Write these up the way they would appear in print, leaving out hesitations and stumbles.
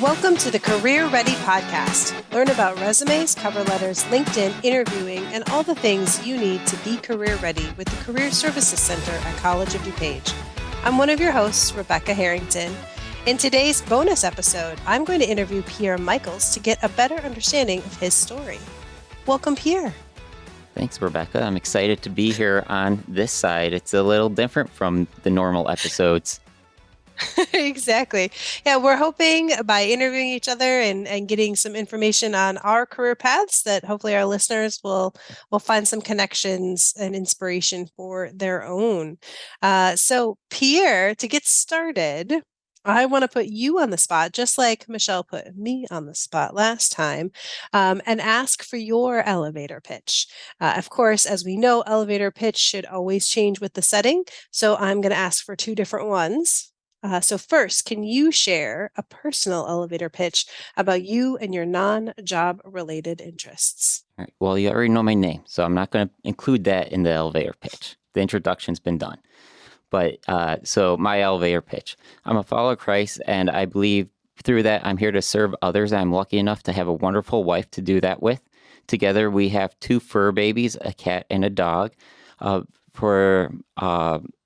Welcome to the Career Ready Podcast. Learn about resumes, cover letters, LinkedIn, interviewing, and all the things you need to be career ready with the Career Services Center at College of DuPage. I'm one of your hosts, Rebecca Harrington. In today's bonus episode, I'm going to interview Pierre Michiels to get a better understanding of his story. Welcome, Pierre. Thanks, Rebecca. I'm excited to be here on this side. It's a little different from the normal episodes. Exactly. Yeah, we're hoping by interviewing each other and getting some information on our career paths that hopefully our listeners will find some connections and inspiration for their own. So Pierre, to get started, I want to put you on the spot, just like Michelle put me on the spot last time, and ask for your elevator pitch. Of course, as we know, elevator pitch should always change with the setting. So I'm going to ask for two different ones. So first, can you share a personal elevator pitch about you and your non-job related interests? All right. Well, you already know my name, so I'm not going to include that in the elevator pitch. The introduction's been done. But so my elevator pitch. I'm a follower of Christ, and I believe through that I'm here to serve others. I'm lucky enough to have a wonderful wife to do that with. Together, we have two fur babies, a cat and a dog. For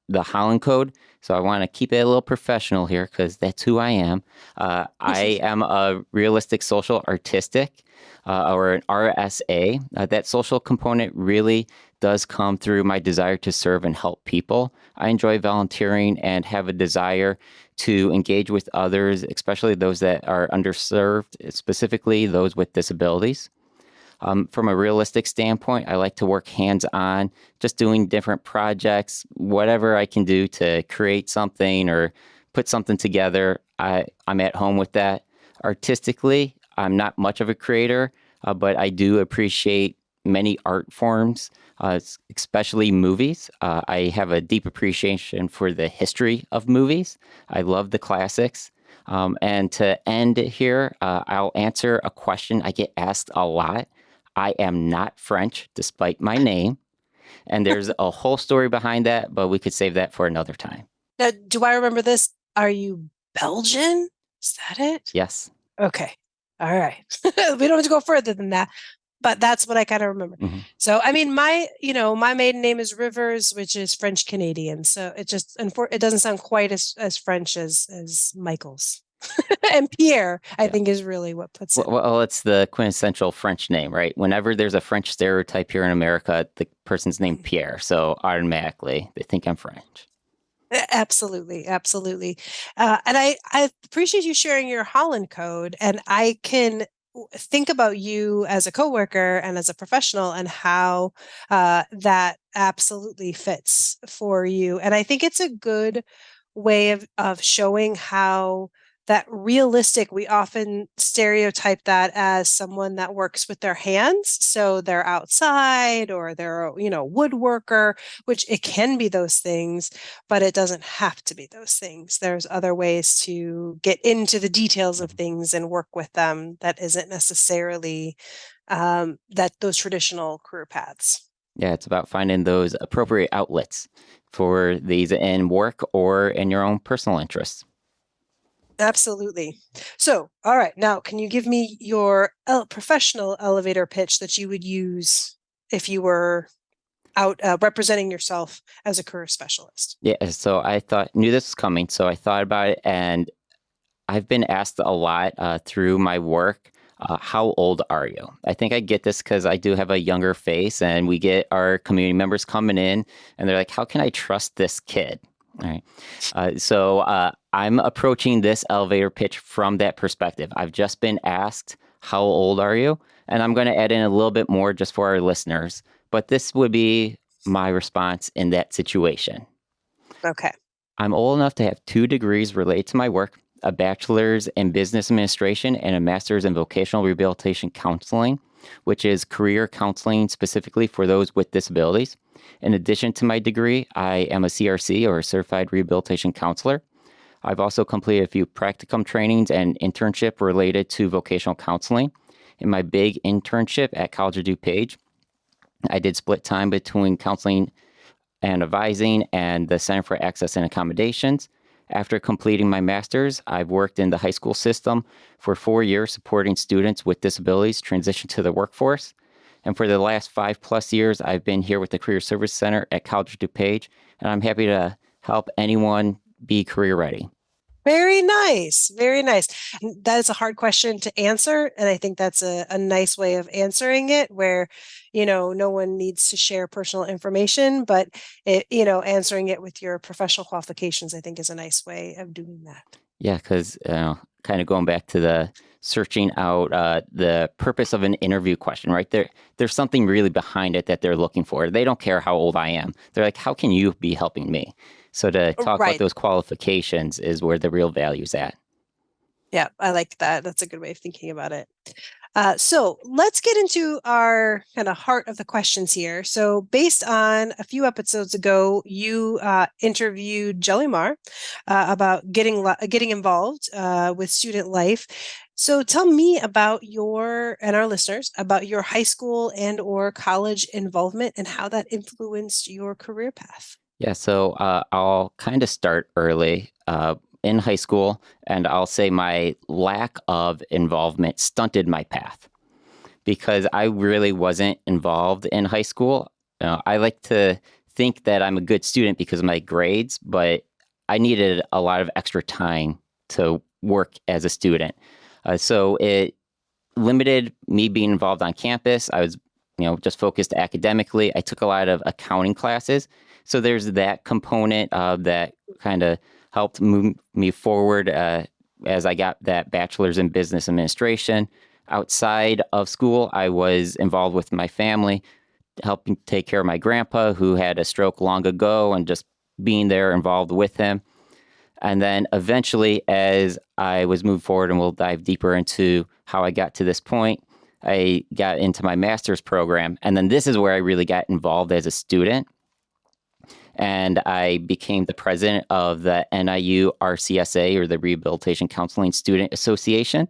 the Holland Code, so I want to keep it a little professional here because that's who I am. I am a realistic social artistic, or an RSA. That social component really does come through my desire to serve and help people. I enjoy volunteering and have a desire to engage with others, especially those that are underserved, specifically those with disabilities. From a realistic standpoint, I like to work hands-on, just doing different projects, whatever I can do to create something or put something together. I'm at home with that. Artistically, I'm not much of a creator, but I do appreciate many art forms, especially movies. I have a deep appreciation for the history of movies. I love the classics. And to end here, I'll answer a question I get asked a lot. I am not French, despite my name. And there's a whole story behind that, but we could save that for another time. Now, do I remember this? Are you Belgian? Is that it? Yes. Okay. All right. We don't have to go further than that, but that's what I kind of remember. Mm-hmm. So, I mean, my maiden name is Rivers, which is French Canadian. So it doesn't sound quite as French as Michiels. And Pierre, I think, is really what puts it. Well, it's the quintessential French name, right? Whenever there's a French stereotype here in America, the person's named Pierre. So automatically they think I'm French. Absolutely. Absolutely. And I appreciate you sharing your Holland Code. And I can think about you as a coworker and as a professional and how that absolutely fits for you. And I think it's a good way of showing how that realistic, we often stereotype that as someone that works with their hands. So they're outside or they're, woodworker, which it can be those things, but it doesn't have to be those things. There's other ways to get into the details of things and work with them that isn't necessarily those traditional career paths. Yeah, it's about finding those appropriate outlets for these in work or in your own personal interests. Absolutely. So, all right. Now, can you give me your professional elevator pitch that you would use if you were out representing yourself as a career specialist? Yeah, so knew this was coming, so I thought about it, and I've been asked a lot through my work, how old are you? I think I get this because I do have a younger face, and we get our community members coming in, and they're like, how can I trust this kid? All right. So I'm approaching this elevator pitch from that perspective. I've just been asked, how old are you? And I'm going to add in a little bit more just for our listeners. But this would be my response in that situation. Okay. I'm old enough to have 2 degrees related to my work, a bachelor's in business administration and a master's in vocational rehabilitation counseling, which is career counseling specifically for those with disabilities. In addition to my degree, I am a CRC, or a certified rehabilitation counselor. I've also completed a few practicum trainings and internship related to vocational counseling. In my big internship at College of DuPage, I did split time between counseling and advising and the Center for Access and Accommodations. After completing my master's, I've worked in the high school system for 4 years supporting students with disabilities transition to the workforce. And for the last 5+ years, I've been here with the Career Service Center at College DuPage, and I'm happy to help anyone be career ready. Very nice. Very nice. That is a hard question to answer. And I think that's a nice way of answering it where, no one needs to share personal information, but answering it with your professional qualifications, I think is a nice way of doing that. Yeah, because kind of going back to the searching out the purpose of an interview question, right? There's something really behind it that they're looking for. They don't care how old I am. They're like, how can you be helping me? So to talk about Right. those qualifications is where the real value is at. Yeah, I like that. That's a good way of thinking about it. So let's get into our kind of heart of the questions here. So, based on a few episodes ago, you interviewed Jelly about getting involved with student life. So, tell me about and our listeners about your high school and or college involvement and how that influenced your career path. Yeah, so I'll kind of start early in high school, and I'll say my lack of involvement stunted my path because I really wasn't involved in high school. I like to think that I'm a good student because of my grades, but I needed a lot of extra time to work as a student. So it limited me being involved on campus. I was, just focused academically. I took a lot of accounting classes. So there's that component that kind of helped move me forward as I got that bachelor's in business administration. Outside of school, I was involved with my family, helping take care of my grandpa who had a stroke long ago and just being there involved with him. And then eventually, as I was moved forward, and we'll dive deeper into how I got to this point, I got into my master's program. And then this is where I really got involved as a student. And I became the president of the NIU RCSA, or the Rehabilitation Counseling Student Association.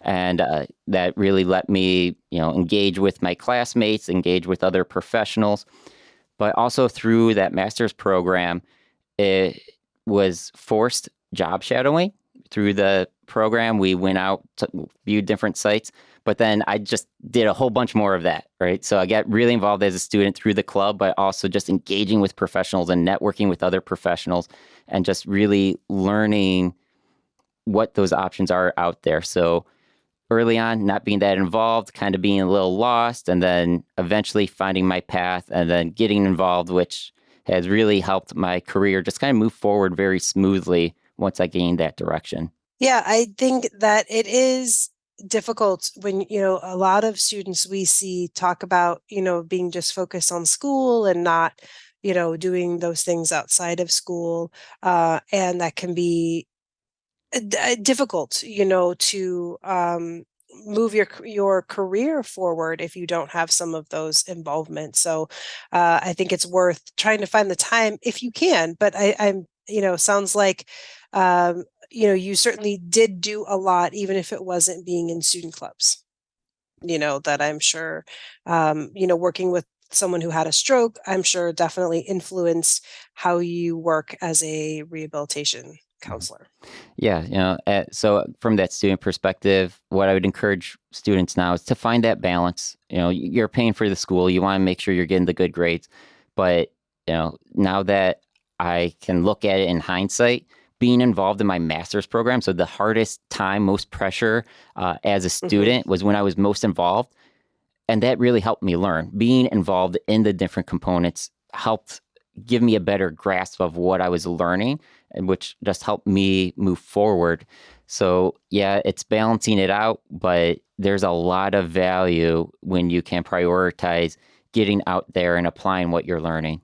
And that really let me, engage with my classmates, engage with other professionals. But also through that master's program, it was forced job shadowing. Through the program, we went out to view different sites, but then I just did a whole bunch more of that, right? So I got really involved as a student through the club, but also just engaging with professionals and networking with other professionals and just really learning what those options are out there. So early on, not being that involved, kind of being a little lost, and then eventually finding my path and then getting involved, which has really helped my career just kind of move forward very smoothly once I gained that direction. Yeah, I think that it is difficult when, a lot of students we see talk about, being just focused on school and not, doing those things outside of school. And that can be difficult, to move your career forward if you don't have some of those involvements. So I think it's worth trying to find the time if you can. But I'm, sounds like you certainly did do a lot, even if it wasn't being in student clubs. That I'm sure, working with someone who had a stroke, I'm sure definitely influenced how you work as a rehabilitation counselor. Yeah, so from that student perspective, what I would encourage students now is to find that balance. You're paying for the school, you want to make sure you're getting the good grades, but now that I can look at it in hindsight, being involved in my master's program, so the hardest time, most pressure as a student was when I was most involved, and that really helped me learn. Being involved in the different components helped give me a better grasp of what I was learning, and which just helped me move forward. So yeah, it's balancing it out, but there's a lot of value when you can prioritize getting out there and applying what you're learning.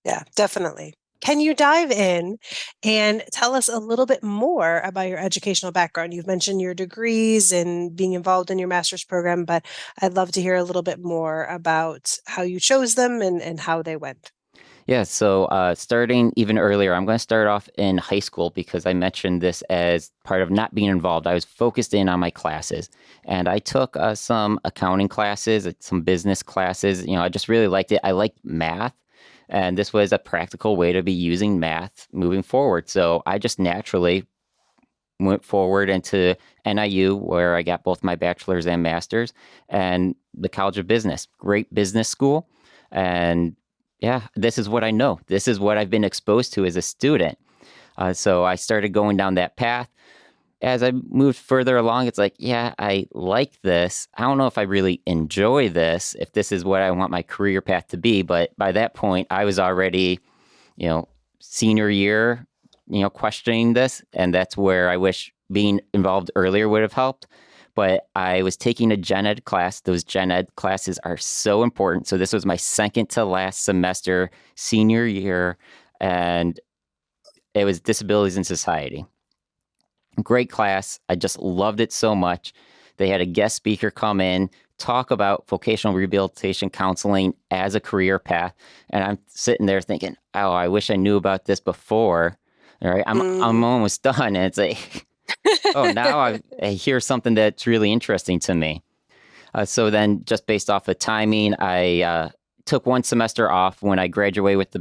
Yeah, definitely. Can you dive in and tell us a little bit more about your educational background? You've mentioned your degrees and being involved in your master's program, but I'd love to hear a little bit more about how you chose them and how they went. Yeah, so starting even earlier, I'm going to start off in high school because I mentioned this as part of not being involved. I was focused in on my classes, and I took some accounting classes, some business classes. I just really liked it. I liked math, And this was a practical way to be using math moving forward. So I just naturally went forward into NIU, where I got both my bachelor's and master's, and the College of Business, great business school. And yeah, this is what I know. This is what I've been exposed to as a student. So I started going down that path. As I moved further along, it's like, yeah, I like this. I don't know if I really enjoy this, if this is what I want my career path to be. But by that point, I was already, you know, senior year, questioning this. And that's where I wish being involved earlier would have helped. But I was taking a gen ed class. Those gen ed classes are so important. So this was my second to last semester, senior year, and it was Disabilities in Society. Great class. I just loved it so much. They had a guest speaker come in, talk about vocational rehabilitation counseling as a career path. And I'm sitting there thinking, oh, I wish I knew about this before. All right. I'm Mm. almost done. And it's like, oh, now I hear something that's really interesting to me. So then, just based off of timing, I took one semester off when I graduated with the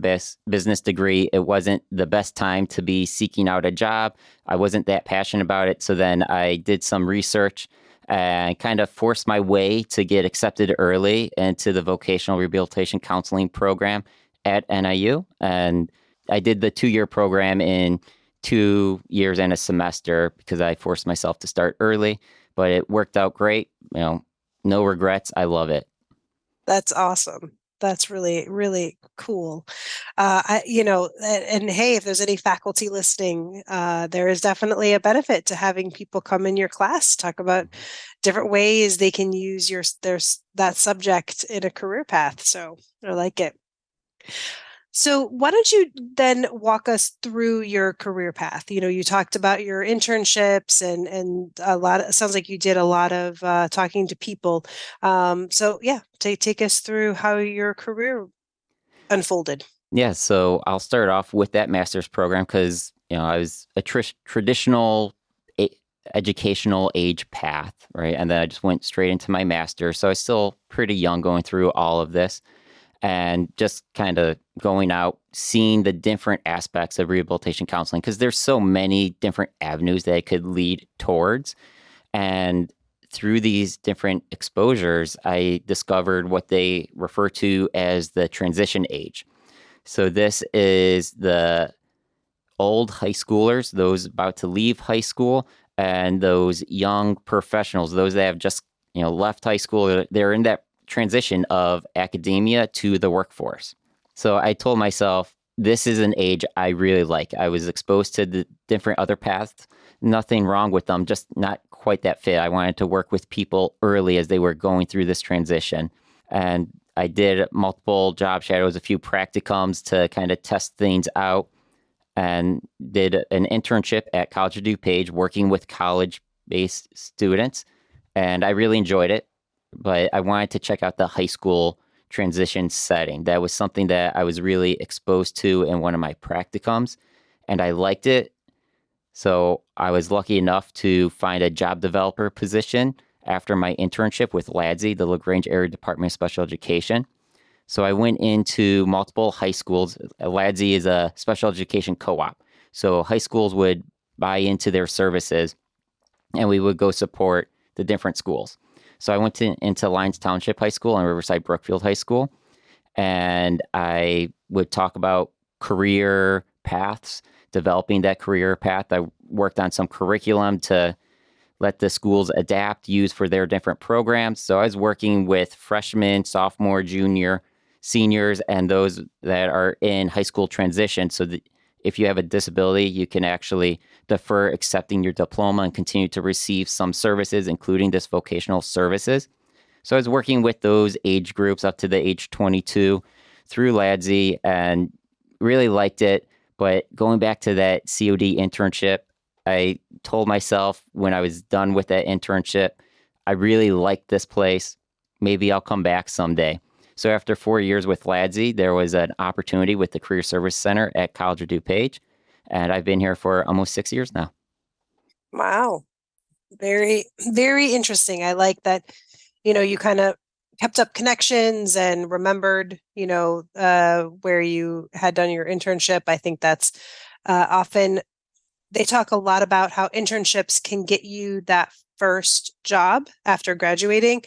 business degree. It wasn't the best time to be seeking out a job. I wasn't that passionate about it. So then I did some research and kind of forced my way to get accepted early into the vocational rehabilitation counseling program at NIU. And I did the 2-year program in 2 years and a semester because I forced myself to start early, but it worked out great. No regrets. I love it. That's awesome. That's really, really cool. And hey, if there's any faculty listening, there is definitely a benefit to having people come in your class, talk about different ways they can use that subject in a career path. So I like it. So why don't you then walk us through your career path? You talked about your internships and it sounds like you did a lot of talking to people. So yeah, take us through how your career unfolded. Yeah, so I'll start off with that master's program because I was a traditional a- educational age path, right? And then I just went straight into my master's. So I was still pretty young going through all of this and just kind of going out, seeing the different aspects of rehabilitation counseling because there's so many different avenues that it could lead towards. And through these different exposures, I discovered what they refer to as the transition age. So this is the old high schoolers, those about to leave high school, and those young professionals, those that have just left high school. They're in that transition of academia to the workforce. So I told myself, this is an age I really like. I was exposed to the different other paths. Nothing wrong with them, just not quite that fit. I wanted to work with people early as they were going through this transition. And I did multiple job shadows, a few practicums to kind of test things out, and did an internship at College of DuPage working with college-based students. And I really enjoyed it, but I wanted to check out the high school transition setting. That was something that I was really exposed to in one of my practicums, and I liked it. So I was lucky enough to find a job developer position after my internship with LADSI, the LaGrange Area Department of Special Education. So I went into multiple high schools. LADSI is a special education co-op. So high schools would buy into their services and we would go support the different schools. So I went into Lyons Township High School and Riverside Brookfield High School. And I would talk about career paths, developing that career path. I worked on some curriculum to let the schools adapt, use for their different programs. So I was working with freshmen, sophomore, junior, seniors, and those that are in high school transition. So that if you have a disability, you can actually defer accepting your diploma and continue to receive some services, including this vocational services. So I was working with those age groups up to the age 22 through LADSI and really liked it. But going back to that COD internship, I told myself when I was done with that internship, I really liked this place. Maybe I'll come back someday. So after 4 years with LADSI, there was an opportunity with the Career Service Center at College of DuPage. And I've been here for almost 6 years now. Wow. Very, very interesting. I like that, you kind of kept up connections and remembered, where you had done your internship. I think that's often they talk a lot about how internships can get you that first job after graduating,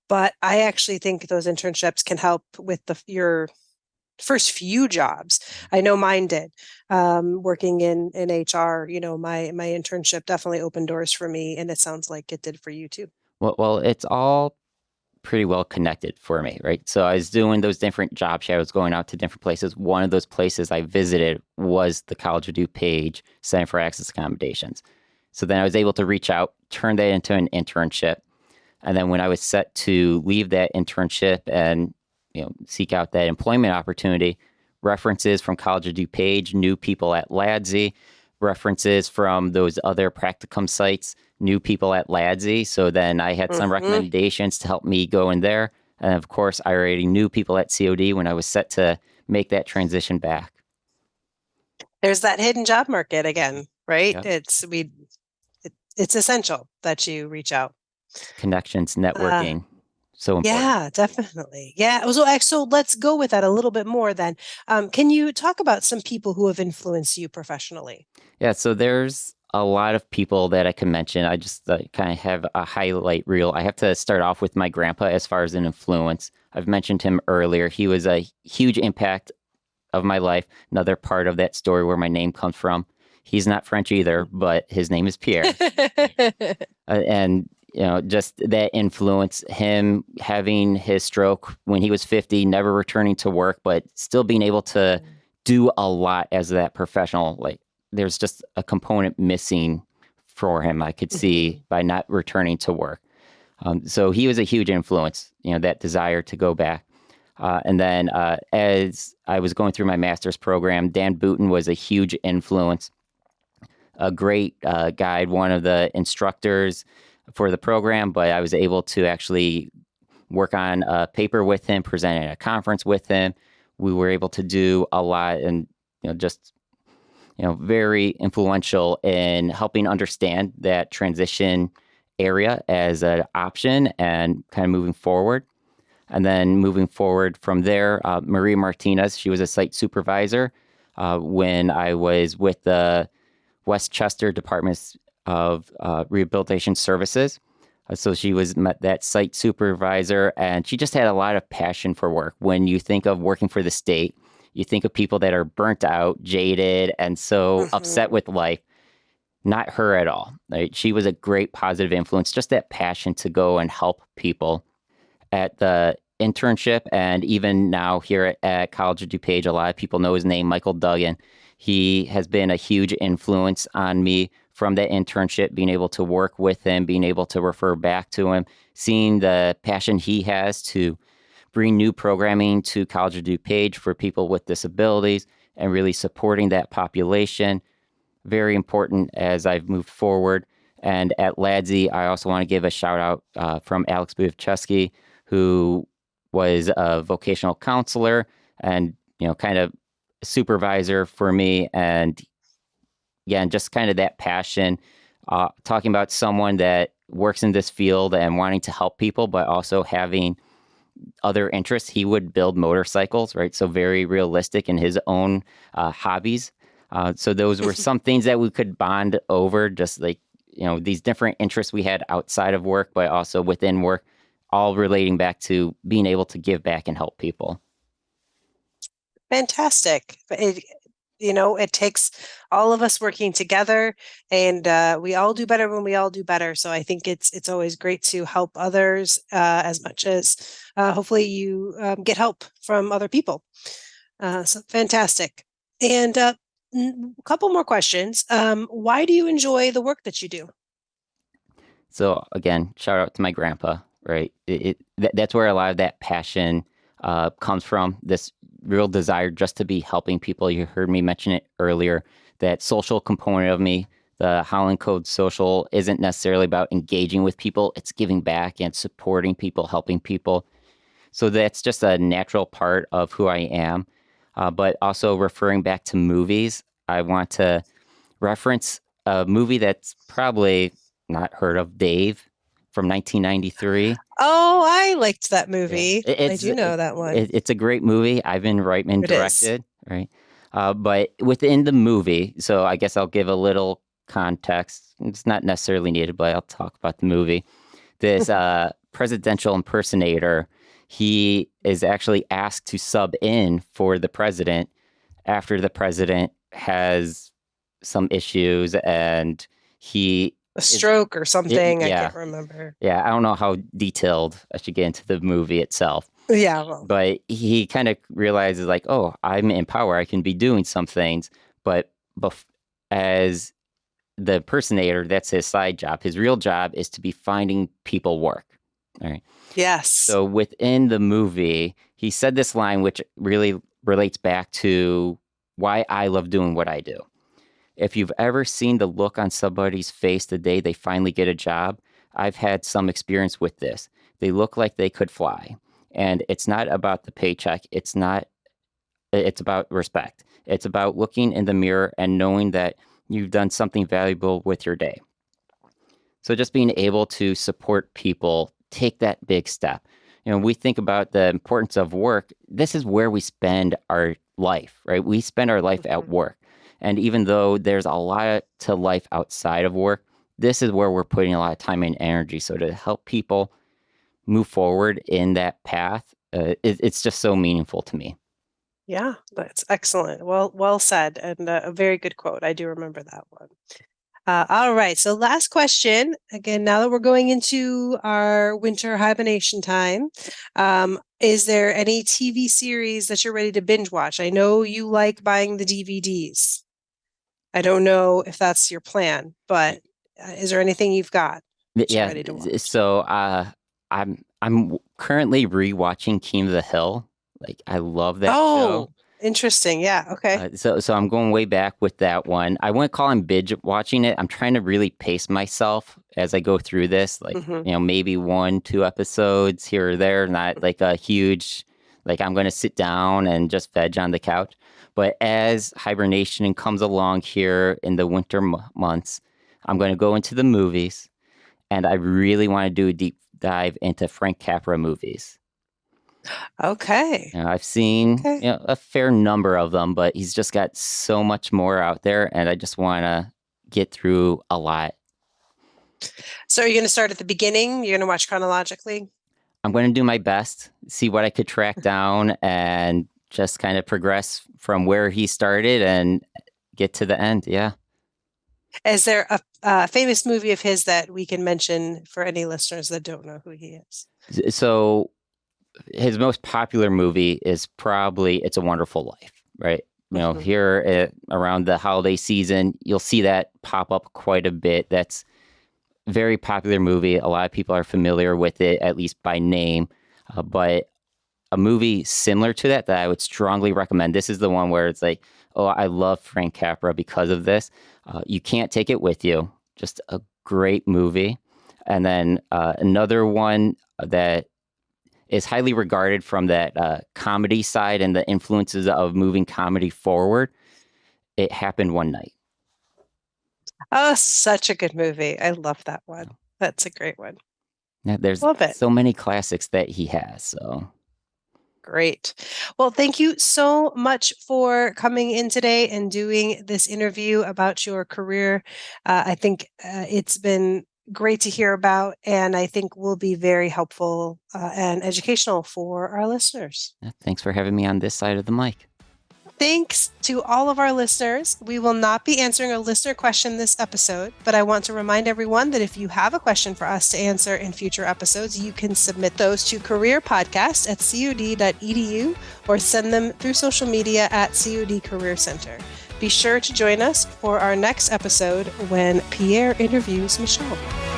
but I actually think those internships can help with your first few jobs. I know mine did. Working in HR, my internship definitely opened doors for me, and it sounds like it did for you too. Well, it's all pretty well connected for me, right? So I was doing those different job shadows, going out to different places. One of those places I visited was the College of DuPage Center for Access Accommodations. So then I was able to reach out, turn that into an internship. And then when I was set to leave that internship and seek out that employment opportunity, references from College of DuPage, new people at LADSI, references from those other practicum sites, new people at LADSI. So then I had some Hmm. recommendations to help me go in there. And of course, I already knew people at COD when I was set to make that transition back. There's that hidden job market again, right? Yep. It's essential that you reach out. Connections, Uh, networking, so important. yeah, definitely. Yeah. So let's go with that a little bit more then. Can you talk about some people who have influenced you professionally? Yeah, so there's a lot of people that I can mention. I just kind of have a highlight reel. I have to start off with my grandpa as far as an influence. I've mentioned him earlier. He was a huge impact of my life. Another part of that story where my name comes from. He's not French either, but his name is Pierre. And just that influence, him having his stroke when he was 50, never returning to work, but still being able to do a lot as that professional. Like there's just a component missing for him, I could see, Mhm. by not returning to work. So he was a huge influence, that desire to go back. And then as I was going through my master's program, Dan Booten was a huge influence, a great guide, one of the instructors for the program, but I was able to actually work on a paper with him, present at a conference with him. We were able to do a lot and, just, very influential in helping understand that transition area as an option and kind of moving forward. And then moving forward from there, Maria Martinez, she was a site supervisor when I was with the Westchester Department of Rehabilitation Services. So she was that site supervisor, and she just had a lot of passion for work. When you think of working for the state, you think of people that are burnt out, jaded, and so upset Mhm. with life. Not her at all. Right? She was a great positive influence, just that passion to go and help people at the internship. And even now here at College of DuPage, a lot of people know his name, Michael Duggan. He has been a huge influence on me from that internship, being able to work with him, being able to refer back to him, seeing the passion he has to bring new programming to College of DuPage for people with disabilities and really supporting that population. Very important as I've moved forward. And at LADSI, I also want to give a shout out from Alex Bujcheski, who was a vocational counselor and, kind of supervisor for me. And again, just kind of that passion, talking about someone that works in this field and wanting to help people, but also having other interests. He would build motorcycles, right? So very realistic in his own hobbies. So those were some things that we could bond over, just like, these different interests we had outside of work, but also within work, all relating back to being able to give back and help people. Fantastic. It takes all of us working together, and we all do better when we all do better. So I think it's always great to help others as much as hopefully you get help from other people. So fantastic. And a couple more questions. Why do you enjoy the work that you do? So again, shout out to my grandpa, right? That's where a lot of that passion comes from. This real desire just to be helping people. You heard me mention it earlier. That social component of me, the Holland Code social, isn't necessarily about engaging with people. It's giving back and supporting people, helping people. So that's just a natural part of who I am. But also referring back to movies, I want to reference a movie that's probably not heard of, Dave. from 1993. Oh, I liked that Yeah, movie. I do know that one. It's a great movie. Ivan Reitman It is. directed, right? But within the movie, so I guess I'll give a little context. It's not necessarily needed, but I'll talk about the movie. This presidential impersonator, he is actually asked to sub in for the president after the president has some issues and he A stroke or something. I yeah, can't remember. yeah. I don't know how detailed I should get into the movie itself. Yeah, well, But he kind of realizes like, oh, I'm in power. I can be doing some things. But as the impersonator, that's his side job. His real job is to be finding people work. All right. yes. So within the movie, he said this line, which really relates back to why I love doing what I do. If you've ever seen the look on somebody's face the day they finally get a job, I've had some experience with this. They look like they could fly. And it's not about the paycheck. It's about respect. It's about looking in the mirror and knowing that you've done something valuable with your day. So just being able to support people, take that big step. We think about the importance of work. This is where we spend our life, right? We spend our life at work. And even though there's a lot to life outside of work, this is where we're putting a lot of time and energy. So to help people move forward in that path, it's just so meaningful to me. Yeah, that's excellent. Well said, and a very good quote. I do remember that one. All right, so last question. Again, now that we're going into our winter hibernation time, is there any TV series that you're ready to binge watch? I know you like buying the DVDs. I don't know if that's your plan, but is there anything you've got that you're ready to watch? So I'm currently rewatching King of the Hill. Like I love that show. Interesting. Yeah. Okay. So I'm going way back with that one. I wouldn't call him binge watching it. I'm trying to really pace myself as I go through this. Like, maybe 1-2 episodes here or there, not like a huge, like I'm going to sit down and just veg on the couch. But as hibernation comes along here in the winter months, I'm going to go into the movies and I really want to do a deep dive into Frank Capra movies. Okay. I've seen a fair number of them, but he's just got so much more out there, and I just want to get through a lot. So are you going to start at the beginning? You're going to watch chronologically? I'm going to do my best, see what I could track down, and just kind of progress from where he started and get to the end. Yeah. Is there a famous movie of his that we can mention for any listeners that don't know who he is? So his most popular movie is probably It's a Wonderful Life, right? Here around the holiday season, you'll see that pop up quite a bit. That's a very popular movie. A lot of people are familiar with it, at least by name. But a movie similar to that I would strongly recommend. This is the one where it's like, oh, I love Frank Capra because of this. You Can't Take It With You. Just a great movie. And then another one that is highly regarded from that comedy side and the influences of moving comedy forward. It Happened One Night. Oh, such a good movie. I love that one. That's a great one. Yeah, there's so many classics that he has. So great. Well, thank you so much for coming in today and doing this interview about your career. I think it's been great to hear about, and I think will be very helpful and educational for our listeners. Thanks for having me on this side of the mic. Thanks to all of our listeners. We will not be answering a listener question this episode, but I want to remind everyone that if you have a question for us to answer in future episodes, you can submit those to careerpodcast@cud.edu or send them through social media at CUD Career Center. Be sure to join us for our next episode when Pierre interviews Michelle.